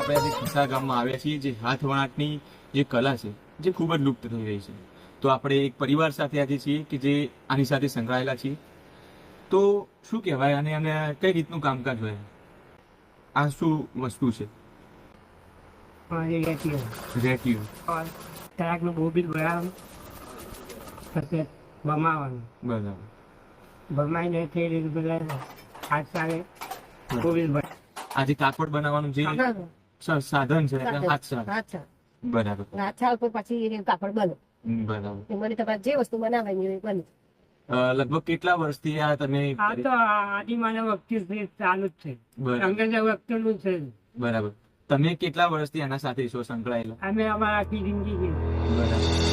આપણે આજે ખિસ્સા ગામમાં આવ્યા છીએ, જે હાથ વણાટની જે કલા છે જે ખૂબ જ લુપ્ત થઈ રહી છે. તો આપણે એક પરિવાર સાથે આજે છીએ કે જે આની સાથે સંકળાયેલા છીએ. તો શું કહેવાય આને અને કઈ રીતનું કામકાજ હોય? આ શું વસ્તુ છે? રેટિયું. ટ્રાકનું બોબીલ બનાવવાનું, પછી બમાવાનું, બરાબર. બમાઈને તે રીતે બધા હાથ સારે બોબીલ આજે કાપડ બનાવવાનું જે સાધન છે એટલે હાથ. બરાબર. પછી કાપડ બને. બરાબર. મને તમારે જે વસ્તુ બનાવવાની એ બને. લગભગ કેટલા વર્ષથી આ તમે? આ તો આદિમાનવ વખતથી ચાલુ જ છે, અંગ્રેજ વખતનું છે. બરાબર. તમે કેટલા વર્ષથી આના સાથે છો સંકળાયેલા? અમે અમારા આખી જિંદગી બરાબર.